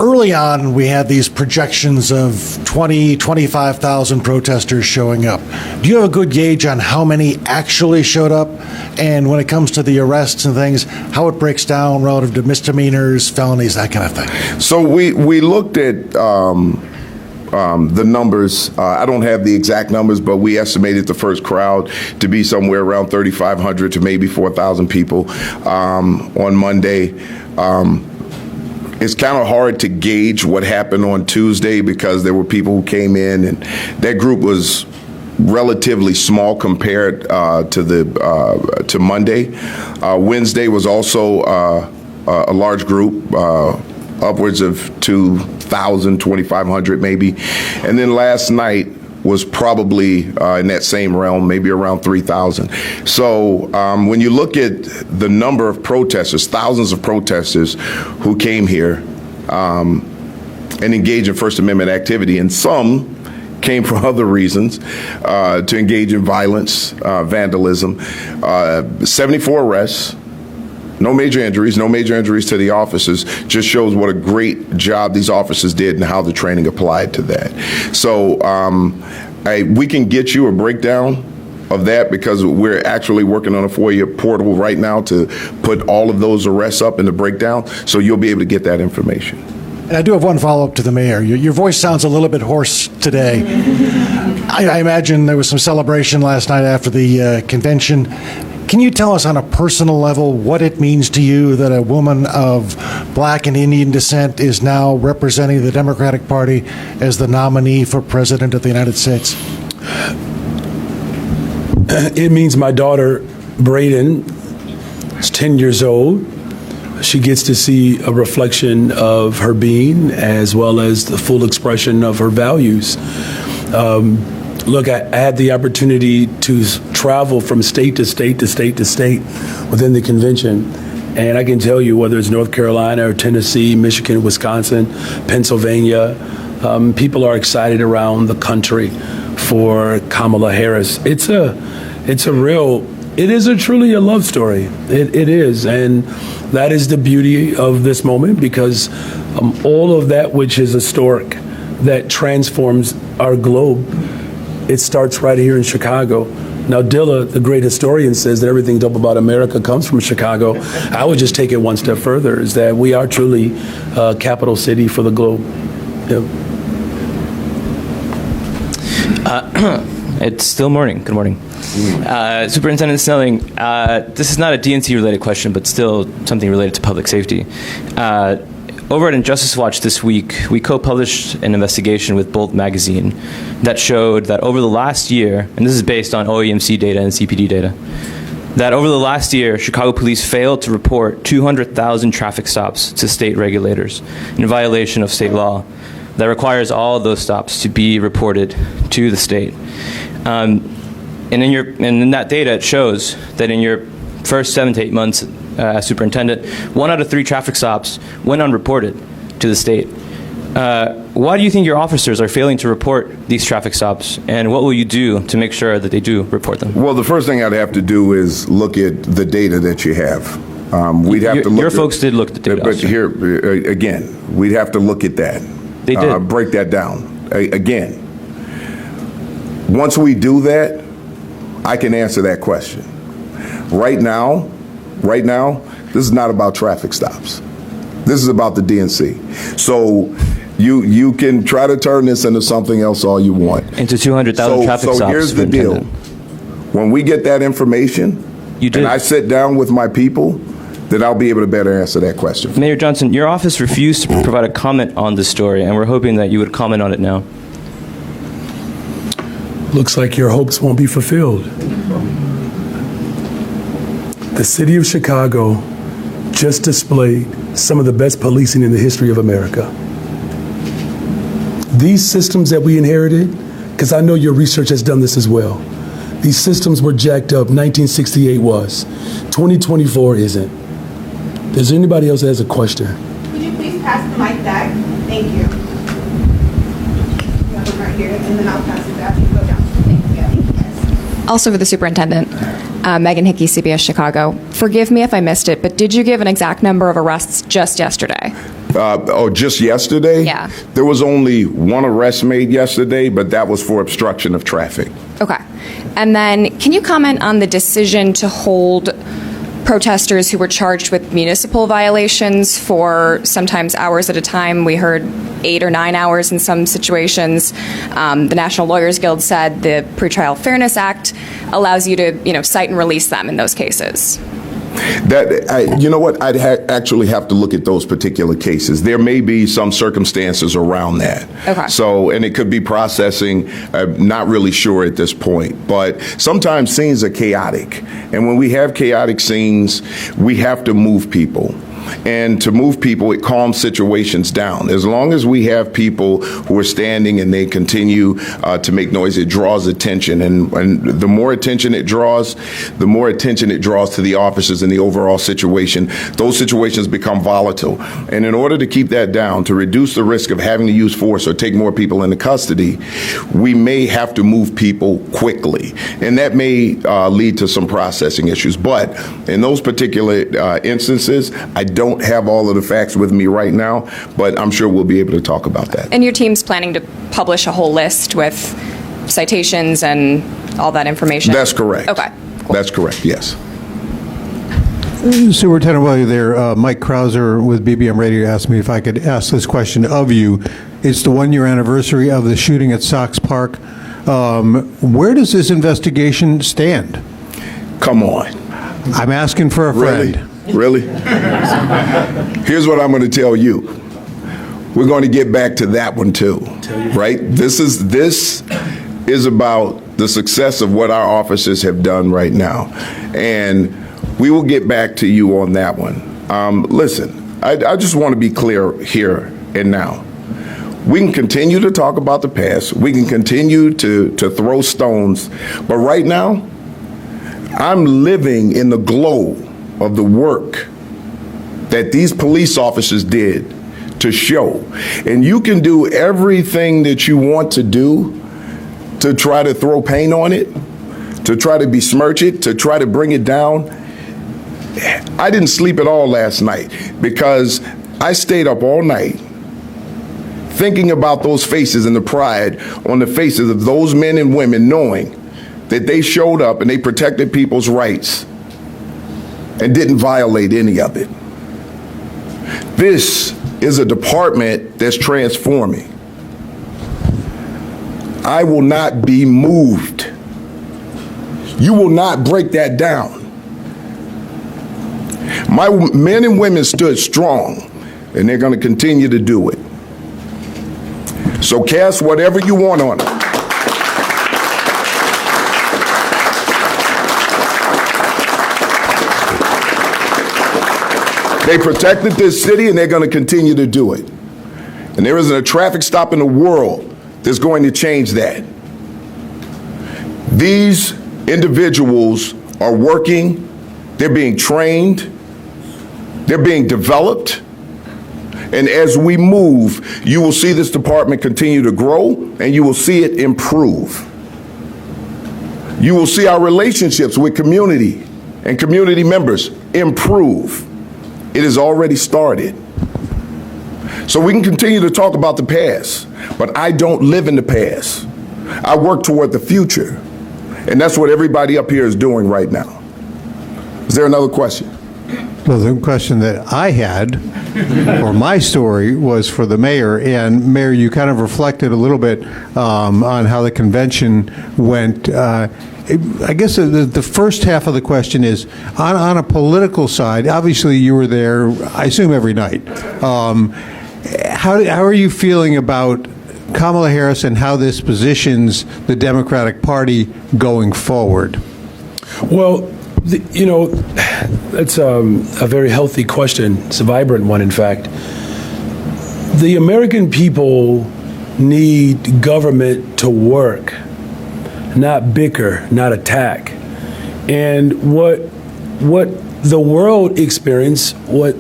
Early on, we had these projections of 25,000 protesters showing up. Do you have a good gauge on how many actually showed up? And when it comes to the arrests and things, how it breaks down relative to misdemeanors, felonies, that kind of thing? So we looked at the numbers. I don't have the exact numbers, but we estimated the first crowd to be somewhere around 3,500 to maybe 4,000 people on Monday. It's kind of hard to gauge what happened on Tuesday because there were people who came in, and that group was relatively small compared to Monday. Wednesday was also a large group, upwards of 2,000, 2,500 maybe. And then last night was probably in that same realm, maybe around 3,000. So when you look at the number of protesters, thousands of protesters who came here and engaged in First Amendment activity, and some came for other reasons, to engage in violence, vandalism, 74 arrests, No major injuries, no major injuries to the officers. Just shows what a great job these officers did and how the training applied to that. So we can get you a breakdown of that because we're actually working on a FOIA portal right now to put all of those arrests up in the breakdown, so you'll be able to get that information. And I do have one follow-up to the mayor. Your voice sounds a little bit hoarse today. I imagine there was some celebration last night after the convention. Can you tell us on a personal level what it means to you that a woman of black and Indian descent is now representing the Democratic Party as the nominee for President of the United States? It means my daughter, Brayden, is 10 years old. She gets to see a reflection of her being as well as the full expression of her values. Look, I had the opportunity to travel from state to state to state to state within the convention. And I can tell you, whether it's North Carolina or Tennessee, Michigan, Wisconsin, Pennsylvania, people are excited around the country for Kamala Harris. It is truly a love story. It is. And that is the beauty of this moment, because all of that which is historic, that transforms our globe, it starts right here in Chicago. Now, Dilla, the great historian, says that everything dope about America comes from Chicago. I would just take it one step further, is that we are truly a capital city for the globe. Yep. It's still morning. Good morning. Superintendent Snelling, this is not a DNC-related question, but still something related to public safety. Over at Injustice Watch this week, we co-published an investigation with Bolt magazine that showed that over the last year, and this is based on OEMC data and CPD data, that over the last year, Chicago police failed to report 200,000 traffic stops to state regulators in violation of state law that requires all of those stops to be reported to the state. And in that data, it shows that in your first 7 to 8 months as superintendent, 1 out of 3 traffic stops went unreported to the state. Why do you think your officers are failing to report these traffic stops, and what will you do to make sure that they do report them? Well, the first thing I'd have to do is look at the data that you have. We'd have to look. Your folks did look at the data. But here, again, we'd have to look at that. They did. Break that down. Again, once we do that, I can answer that question. Right now, this is not about traffic stops. This is about the DNC. So you can try to turn this into something else all you want. Into 200,000 traffic stops. So here's the deal. When we get that information, and I sit down with my people, then I'll be able to better answer that question. Mayor Johnson, your office refused to provide a comment on this story, and we're hoping that you would comment on it now. Looks like your hopes won't be fulfilled. The city of Chicago just displayed some of the best policing in the history of America. These systems that we inherited, because I know your research has done this as well, these systems were jacked up. 1968 was. 2024 isn't. Is there anybody else that has a question? Would you please pass the mic back? Thank you. You have one right here, and then I'll pass it back. You go down. Thank you. Also for the superintendent, Megan Hickey, CBS Chicago. Forgive me if I missed it, but did you give an exact number of arrests just yesterday? Just yesterday? Yeah. There was only 1 arrest made yesterday, but that was for obstruction of traffic. Okay. And then can you comment on the decision to hold protesters who were charged with municipal violations for sometimes hours at a time? We heard 8 or 9 hours in some situations. The National Lawyers Guild said the Pretrial Fairness Act allows you to, cite and release them in those cases. You know what? I'd actually have to look at those particular cases. There may be some circumstances around that. Okay. So, and it could be processing. I'm not really sure at this point. But sometimes scenes are chaotic. And when we have chaotic scenes, we have to move people. And to move people, it calms situations down. As long as we have people who are standing and they continue to make noise, it draws attention. And the more attention it draws to the officers and the overall situation. Those situations become volatile. And in order to keep that down, to reduce the risk of having to use force or take more people into custody, we may have to move people quickly. And that may lead to some processing issues. But in those particular instances, I don't have all of the facts with me right now, but I'm sure we'll be able to talk about that. And your team's planning to publish a whole list with citations and all that information? That's correct. Okay. That's correct, yes. Superintendent, while you're there, Mike Krauser with BBM Radio asked me if I could ask this question of you. It's the one-year anniversary of the shooting at Sox Park. Where does this investigation stand? Come on. I'm asking for a friend. Really? Here's what I'm going to tell you. We're going to get back to that one too, right? This is about the success of what our officers have done right now. And we will get back to you on that one. Listen, I just want to be clear here and now. We can continue to talk about the past. We can continue to throw stones. But right now, I'm living in the glow of the work that these police officers did to show. And you can do everything that you want to do to try to throw paint on it, to try to besmirch it, to try to bring it down. I didn't sleep at all last night because I stayed up all night thinking about those faces and the pride on the faces of those men and women, knowing that they showed up and they protected people's rights and didn't violate any of it. This is a department that's transforming. I will not be moved. You will not break that down. My men and women stood strong, and they're going to continue to do it. So cast whatever you want on it. They protected this city, and they're going to continue to do it. And there isn't a traffic stop in the world that's going to change that. These individuals are working, they're being trained, they're being developed. And as we move, you will see this department continue to grow, and you will see it improve. You will see our relationships with community and community members improve. It has already started. So we can continue to talk about the past, but I don't live in the past. I work toward the future. And that's what everybody up here is doing right now. Is there another question? Well, the question that I had, or my story, was for the mayor. And Mayor, you kind of reflected a little bit on how the convention went. I guess the first half of the question is, on a political side, obviously you were there, I assume, every night. How are you feeling about Kamala Harris and how this positions the Democratic Party going forward? Well, that's a very healthy question. It's a vibrant one, in fact. The American people need government to work, not bicker, not attack. And what the world experienced, what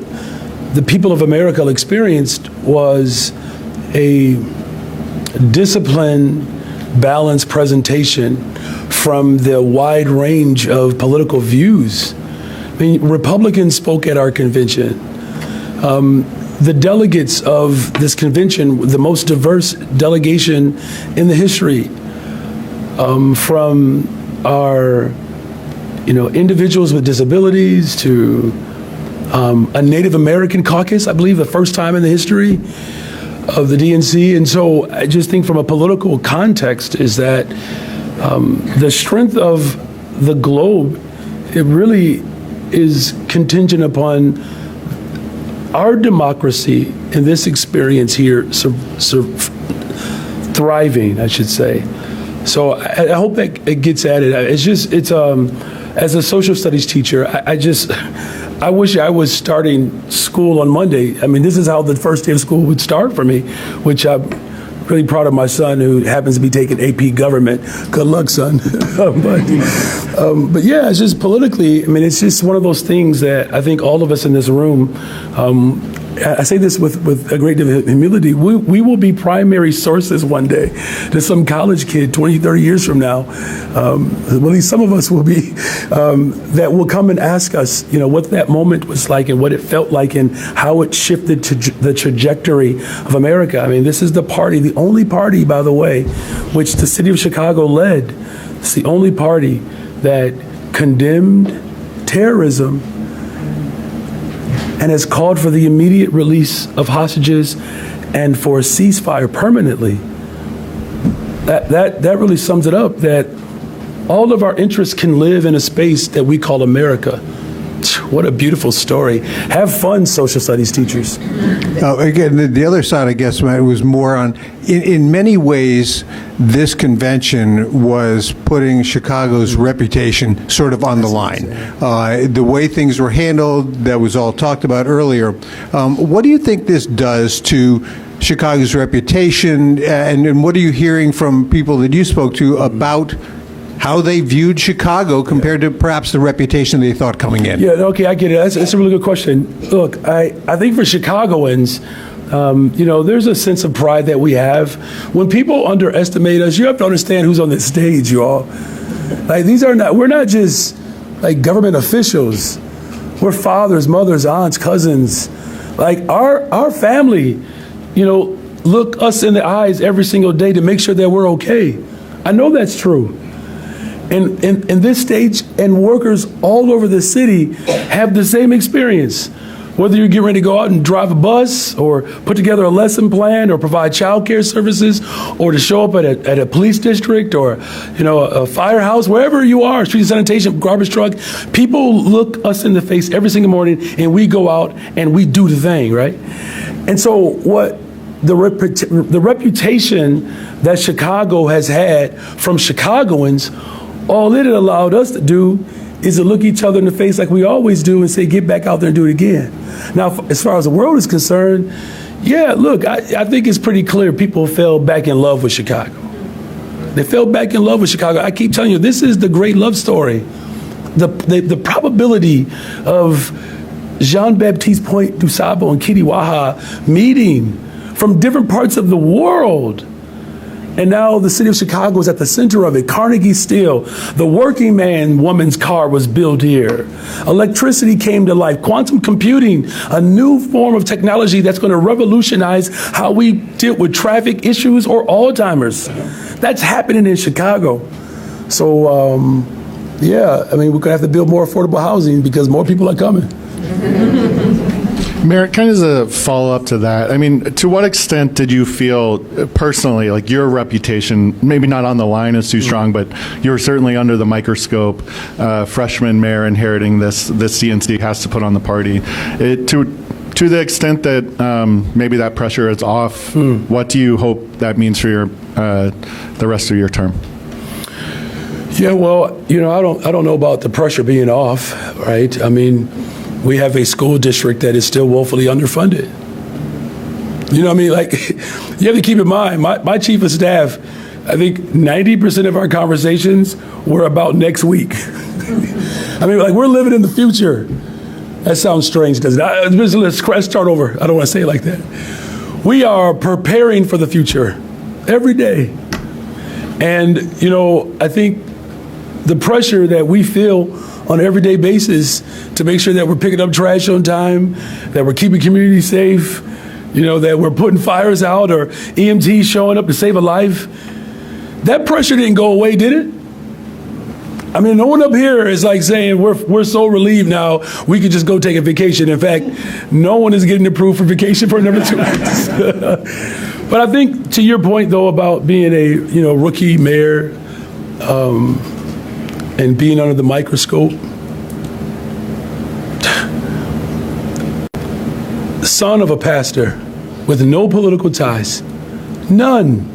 the people of America experienced, was a disciplined, balanced presentation from the wide range of political views. I mean, Republicans spoke at our convention. The delegates of this convention, the most diverse delegation in the history, from our individuals with disabilities to a Native American caucus, I believe the first time in the history of the DNC. And so I just think from a political context is that the strength of the globe, it really is contingent upon our democracy in this experience here thriving, I should say. So I hope that it gets at it. It's as a social studies teacher, I wish I was starting school on Monday. I mean, this is how the first day of school would start for me, which I'm really proud of my son who happens to be taking AP government. Good luck, son. But yeah, it's just politically, I mean, it's just one of those things that I think all of us in this room, I say this with a great deal of humility, we will be primary sources one day to some college kid 20, 30 years from now. Well, at least some of us will be, that will come and ask us, what that moment was like and what it felt like and how it shifted to the trajectory of America. I mean, this is the party, the only party, by the way, which the city of Chicago led. It's the only party that condemned terrorism and has called for the immediate release of hostages and for a ceasefire permanently. That really sums it up, that all of our interests can live in a space that we call America. What a beautiful story. Have fun, social studies teachers. Again, the other side, I guess, Matt, was more on, in many ways, this convention was putting Chicago's reputation sort of on the line. The way things were handled, that was all talked about earlier. What do you think this does to Chicago's reputation, and what are you hearing from people that you spoke to about how they viewed Chicago compared to perhaps the reputation they thought coming in? Yeah, okay, I get it. That's a really good question. Look, I think for Chicagoans, there's a sense of pride that we have. When people underestimate us, you have to understand who's on this stage, y'all. Like, we're not just like government officials. We're fathers, mothers, aunts, cousins. Like our family, look us in the eyes every single day to make sure that we're okay. I know that's true. And this stage and workers all over the city have the same experience. Whether you're getting ready to go out and drive a bus or put together a lesson plan or provide child care services or to show up at a police district or, a firehouse, wherever you are, street sanitation, garbage truck, people look us in the face every single morning and we go out and we do the thing, right? And so what the reputation that Chicago has had from Chicagoans, all it allowed us to do is to look each other in the face like we always do and say, get back out there and do it again. Now, as far as the world is concerned, yeah, look, I think it's pretty clear people fell back in love with Chicago. They fell back in love with Chicago. I keep telling you, this is the great love story. The probability of Jean-Baptiste Point du Sable and Kitty Waha meeting from different parts of the world. And now the city of Chicago is at the center of it. Carnegie Steel, the working man woman's car was built here. Electricity came to life. Quantum computing, a new form of technology that's going to revolutionize how we deal with traffic issues or Alzheimer's. That's happening in Chicago. So, we're going to have to build more affordable housing because more people are coming. Mayor, kind of as a follow-up to that, I mean, to what extent did you feel personally, like your reputation, maybe not on the line is too strong, but you were certainly under the microscope, freshman mayor inheriting this DNC has to put on the party. To the extent that maybe that pressure is off, what do you hope that means for the rest of your term? Yeah, well, I don't know about the pressure being off, right? I mean, we have a school district that is still woefully underfunded. You know what I mean? Like, you have to keep in mind, my chief of staff, I think 90% of our conversations were about next week. I mean, like, we're living in the future. That sounds strange, doesn't it? Let's start over. I don't want to say it like that. We are preparing for the future every day. And, I think the pressure that we feel on an everyday basis to make sure that we're picking up trash on time, that we're keeping communities safe, that we're putting fires out or EMTs showing up to save a life. That pressure didn't go away, did it? I mean, no one up here is like saying we're so relieved now we could just go take a vacation. In fact, no one is getting approved for vacation for another 2 weeks. But I think to your point, though, about being a rookie mayor and being under the microscope, son of a pastor with no political ties, none.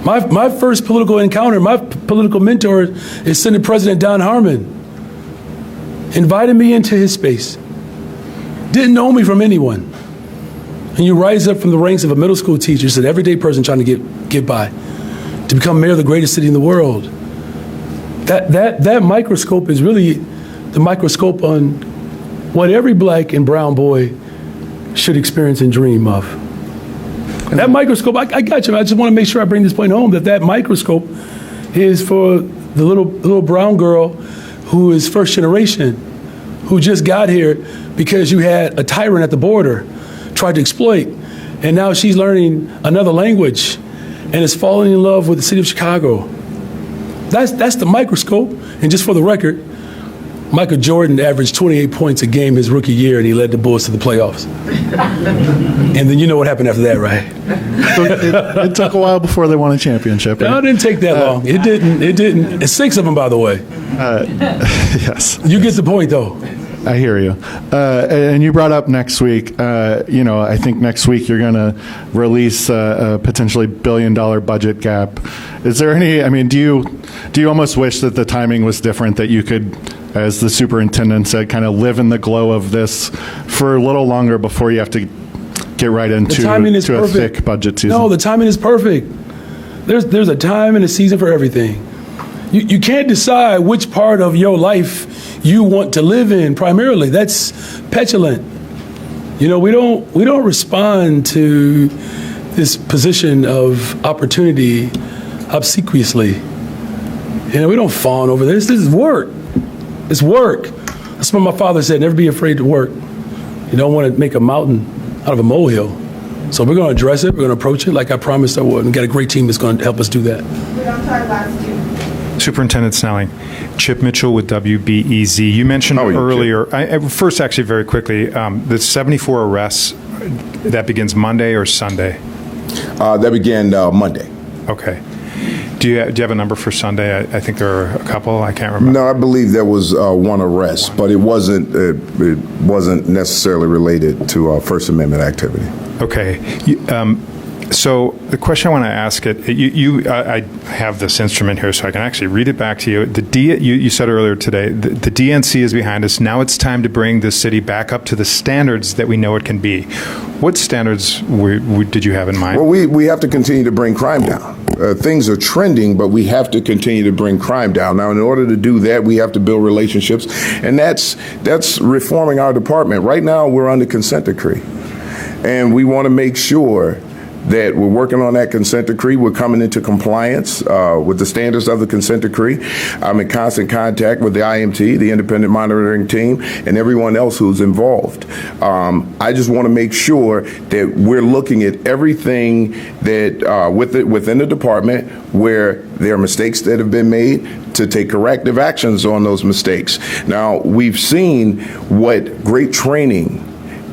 My first political encounter, my political mentor is Senate President Don Harmon. invited me into his space, didn't know me from anyone. And you rise up from the ranks of a middle school teacher, just an everyday person trying to get by, to become mayor of the greatest city in the world. That microscope is really the microscope on what every black and brown boy should experience and dream of. That microscope, I got you. I just want to make sure I bring this point home, that microscope is for the little brown girl who is first generation, who just got here because you had a tyrant at the border, tried to exploit, and now she's learning another language and is falling in love with the city of Chicago. That's the microscope. And just for the record, Michael Jordan averaged 28 points a game his rookie year, and he led the Bulls to the playoffs. And then you know what happened after that, right? It took a while before they won a championship. Right? No, it didn't take that long. It didn't. It's 6 of them, by the way. Yes. You get the point, though. I hear you. And you brought up next week. I think next week you're going to release a potentially $1 billion budget gap. Is there any? I mean, do you almost wish that the timing was different, that you could, as the superintendent said, kind of live in the glow of this for a little longer before you have to get right into a thick budget season? No, the timing is perfect. There's a time and a season for everything. You can't decide which part of your life you want to live in primarily. That's petulant. We don't respond to this position of opportunity obsequiously. We don't fawn over this. This is work. It's work. That's what my father said, never be afraid to work. You don't want to make a mountain out of a molehill. So we're going to address it. We're going to approach it like I promised I would. And got a great team that's going to help us do that. We don't talk last two. Superintendent Snelling, Chip Mitchell with WBEZ. You mentioned earlier, first actually very quickly, the 74 arrests, that begins Monday or Sunday? That began Monday. Okay. Do you have a number for Sunday? I think there are a couple. I can't remember. No, I believe there was one arrest, but it wasn't necessarily related to First Amendment activity. Okay. So the question I want to ask I have this instrument here, so I can actually read it back to you. You said earlier today, the DNC is behind us. Now it's time to bring the city back up to the standards that we know it can be. What standards did you have in mind? Well, we have to continue to bring crime down. Things are trending, but we have to continue to bring crime down. Now, in order to do that, we have to build relationships, and that's reforming our department. Right now, we're under consent decree, and we want to make sure that we're working on that consent decree. We're coming into compliance with the standards of the consent decree. I'm in constant contact with the IMT, the independent monitoring team, and everyone else who's involved. I just want to make sure that we're looking at everything that within the department where there are mistakes that have been made, to take corrective actions on those mistakes. Now, we've seen what great training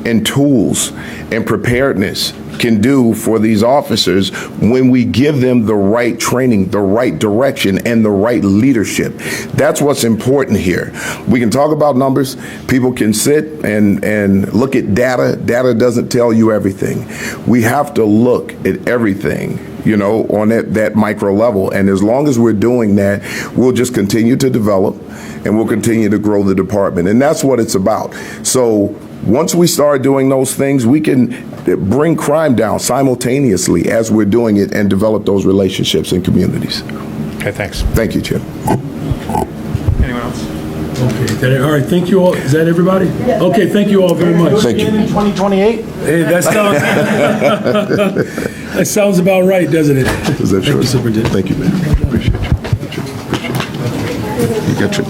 and tools and preparedness can do for these officers when we give them the right training, the right direction, and the right leadership. That's what's important here. We can talk about numbers. People can sit and look at data. Data doesn't tell you everything. We have to look at everything, on that micro level. And as long as we're doing that, we'll just continue to develop and we'll continue to grow the department. And that's what it's about. So once we start doing those things, we can bring crime down simultaneously as we're doing it and develop those relationships in communities. Okay, thanks. Thank you, Chip. Anyone else? Okay, all right, thank you all. Is that everybody? Yes. Okay, thank you all very much. Thank you. In 2028? Hey, that sounds about right, doesn't it? Is that true? Thank you, Superintendent. Thank you, man. Appreciate you. You got your